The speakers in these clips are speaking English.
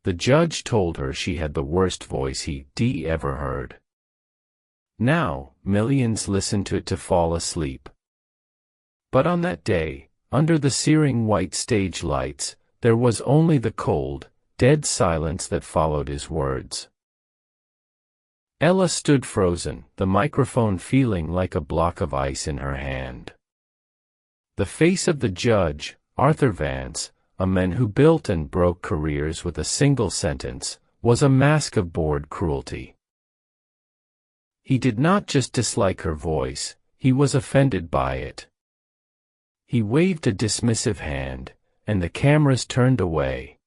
The judge told her she had the worst voice he'd ever heard. Now, millions listened to it to fall asleep. But on that day, under the searing white stage lights, there was only the cold, dead silence that followed his words. Ella stood frozen, the microphone feeling like a block of ice in her hand. The face of the judge, Arthur Vance, a man who built and broke careers with a single sentence, was a mask of bored cruelty. He did not just dislike her voice, he was offended by it. He waved a dismissive hand, and the cameras turned away.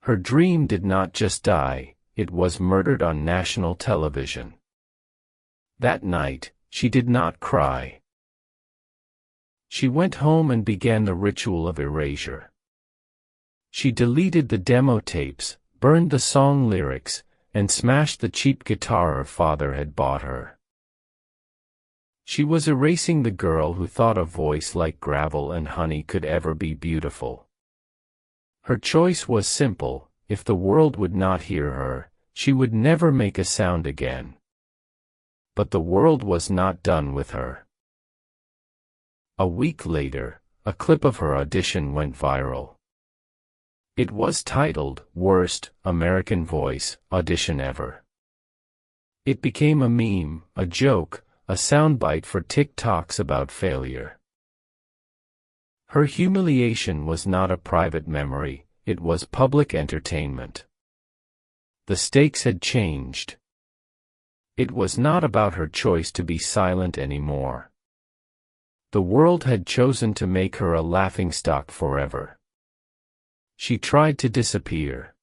Her dream did not just die, it was murdered on national television. That night, she did not cry. She went home and began the ritual of erasure. She deleted the demo tapes, burned the song lyrics, and smashed the cheap guitar her father had bought her. She was erasing the girl who thought a voice like gravel and honey could ever be beautiful. Her choice was simple: if the world would not hear her, she would never make a sound again. But the world was not done with her. A week later, a clip of her audition went viral. It was titled, "Worst American Voice Audition Ever." It became a meme, a joke, a soundbite for TikToks about failure. Her humiliation was not a private memory, it was public entertainment. The stakes had changed. It was not about her choice to be silent anymore. The world had chosen to make her a laughingstock forever. She tried to disappear.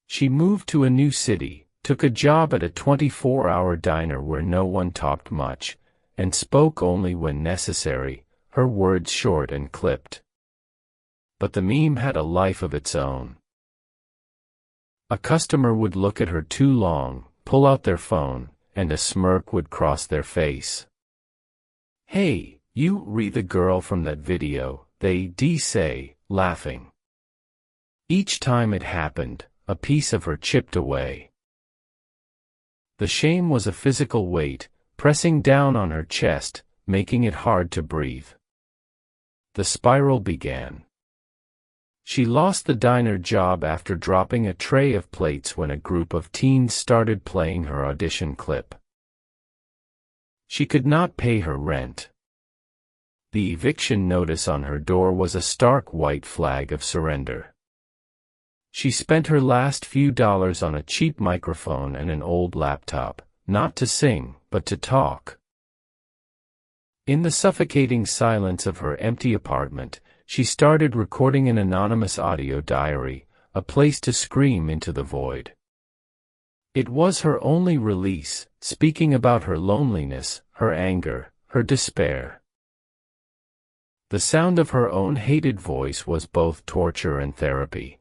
She moved to a new city, took a job at a 24-hour diner where no one talked much, and spoke only when necessary, her words short and clipped. But the meme had a life of its own. A customer would look at her too long, pull out their phone, and a smirk would cross their face. "Hey, you re the girl from that video," they'd say, laughing. Each time it happened, a piece of her chipped away. The shame was a physical weight, pressing down on her chest, making it hard to breathe. The spiral began. She lost the diner job after dropping a tray of plates when a group of teens started playing her audition clip. She could not pay her rent. The eviction notice on her door was a stark white flag of surrender. She spent her last few dollars on a cheap microphone and an old laptop, not to sing, but to talk. In the suffocating silence of her empty apartment, she started recording an anonymous audio diary, a place to scream into the void. It was her only release, speaking about her loneliness, her anger, her despair. The sound of her own hated voice was both torture and therapy.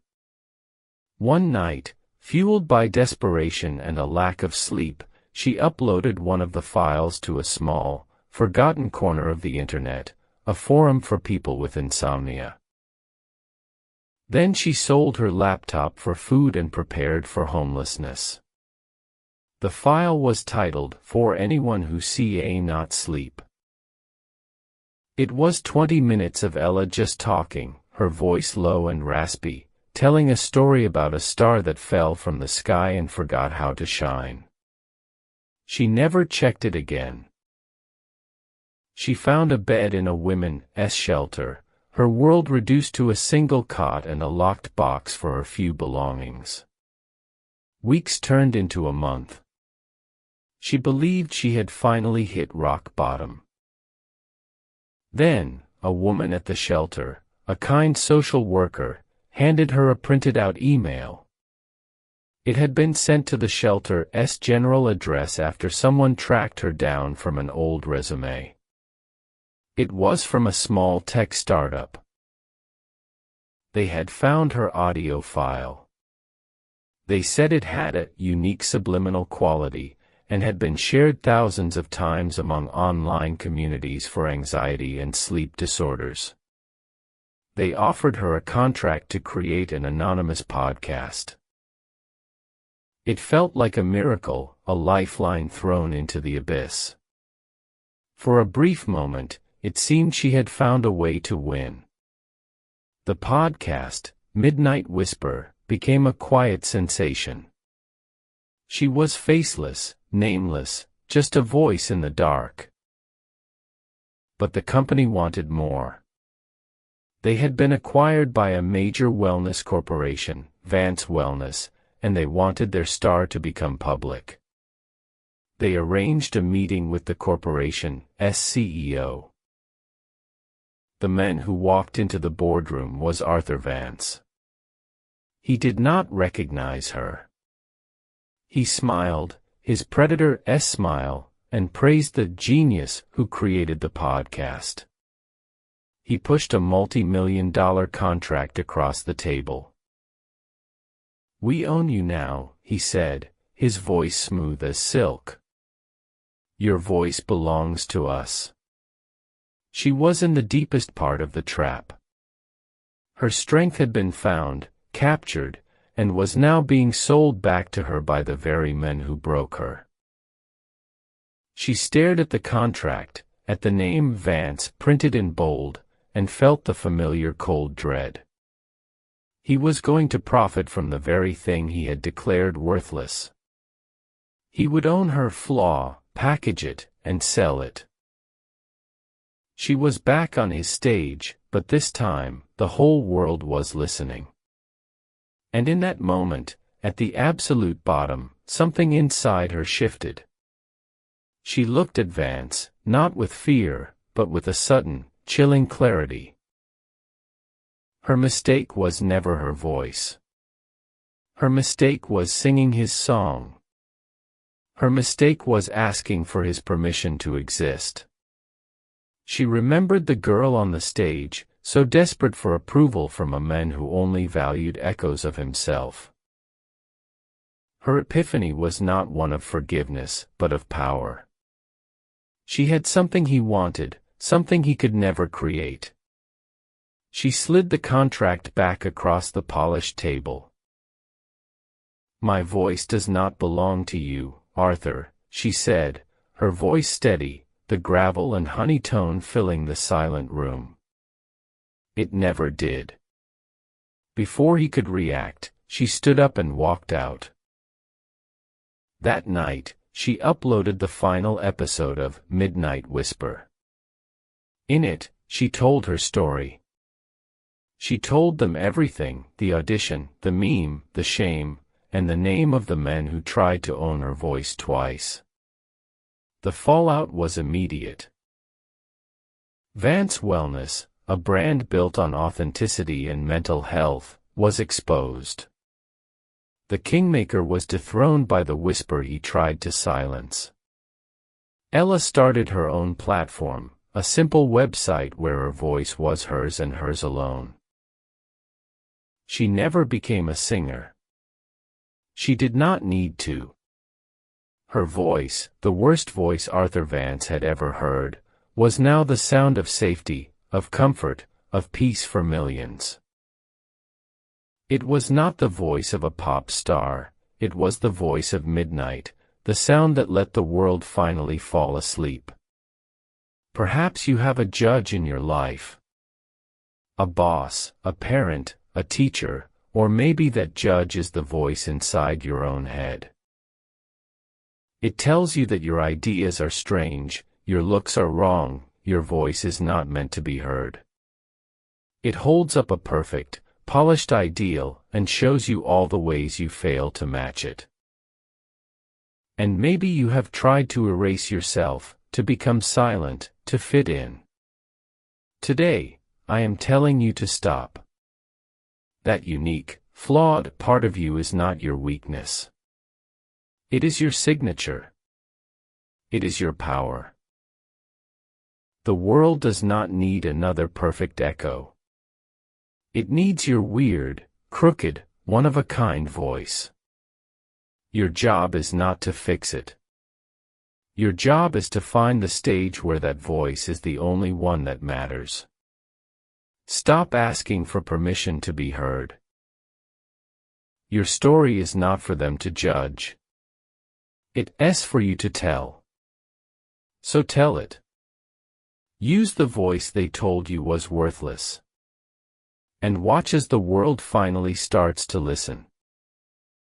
One night, fueled by desperation and a lack of sleep, she uploaded one of the files to a small, forgotten corner of the internet, a forum for people with insomnia. Then she sold her laptop for food and prepared for homelessness. The file was titled, "For Anyone Who Ca Not Sleep." It was 20 minutes of Ella just talking, her voice low and raspy, telling a story about a star that fell from the sky and forgot how to shine. She never checked it again. She found a bed in a women's shelter, her world reduced to a single cot and a locked box for her few belongings. Weeks turned into a month. She believed she had finally hit rock bottom. Then, a woman at the shelter, a kind social worker, handed her a printed-out email. It had been sent to the shelter's general address after someone tracked her down from an old resume. It was from a small tech startup. They had found her audio file. They said it had a unique subliminal quality, and had been shared thousands of times among online communities for anxiety and sleep disorders. They offered her a contract to create an anonymous podcast. It felt like a miracle, a lifeline thrown into the abyss. For a brief moment, it seemed she had found a way to win. The podcast, Midnight Whisper, became a quiet sensation. She was faceless, nameless, just a voice in the dark. But the company wanted more. They had been acquired by a major wellness corporation, Vance Wellness, and they wanted their star to become public. They arranged a meeting with the corporation's CEO. The man who walked into the boardroom was Arthur Vance. He did not recognize her. He smiled, his predator's smile, and praised the genius who created the podcast. He pushed a multi-million-dollar contract across the table. "We own you now," he said, his voice smooth as silk. "Your voice belongs to us." She was in the deepest part of the trap. Her strength had been found, captured, and was now being sold back to her by the very men who broke her. She stared at the contract, at the name Vance printed in bold, and felt the familiar cold dread. He was going to profit from the very thing he had declared worthless. He would own her flaw, package it, and sell it. She was back on his stage, but this time, the whole world was listening. And in that moment, at the absolute bottom, something inside her shifted. She looked at Vance, not with fear, but with a sudden, chilling clarity. Her mistake was never her voice. Her mistake was singing his song. Her mistake was asking for his permission to exist. She remembered the girl on the stage, so desperate for approval from a man who only valued echoes of himself. Her epiphany was not one of forgiveness, but of power. She had something he wanted, something he could never create. She slid the contract back across the polished table. "My voice does not belong to you, Arthur," she said, her voice steady, the gravel and honey tone filling the silent room. It never did. Before he could react, she stood up and walked out. That night, she uploaded the final episode of Midnight Whisper. In it, she told her story. She told them everything, the audition, the meme, the shame, and the name of the men who tried to own her voice twice. The fallout was immediate. Vance Wellness, a brand built on authenticity and mental health, was exposed. The kingmaker was dethroned by the whisper he tried to silence. Ella started her own platform, a simple website where her voice was hers and hers alone. She never became a singer. She did not need to. Her voice, the worst voice Arthur Vance had ever heard, was now the sound of safety, of comfort, of peace for millions. It was not the voice of a pop star, it was the voice of midnight, the sound that let the world finally fall asleep. Perhaps you have a judge in your life. A boss, a parent, a teacher, or maybe that judge is the voice inside your own head. It tells you that your ideas are strange, your looks are wrong, your voice is not meant to be heard. It holds up a perfect, polished ideal and shows you all the ways you fail to match it. And maybe you have tried to erase yourself, to become silent, to fit in. Today, I am telling you to stop. That unique, flawed part of you is not your weakness. It is your signature. It is your power. The world does not need another perfect echo. It needs your weird, crooked, one-of-a-kind voice. Your job is not to fix it. Your job is to find the stage where that voice is the only one that matters. Stay Stop asking for permission to be heard. Your story is not for them to judge. It's for you to tell. So tell it. Use the voice they told you was worthless. And watch as the world finally starts to listen.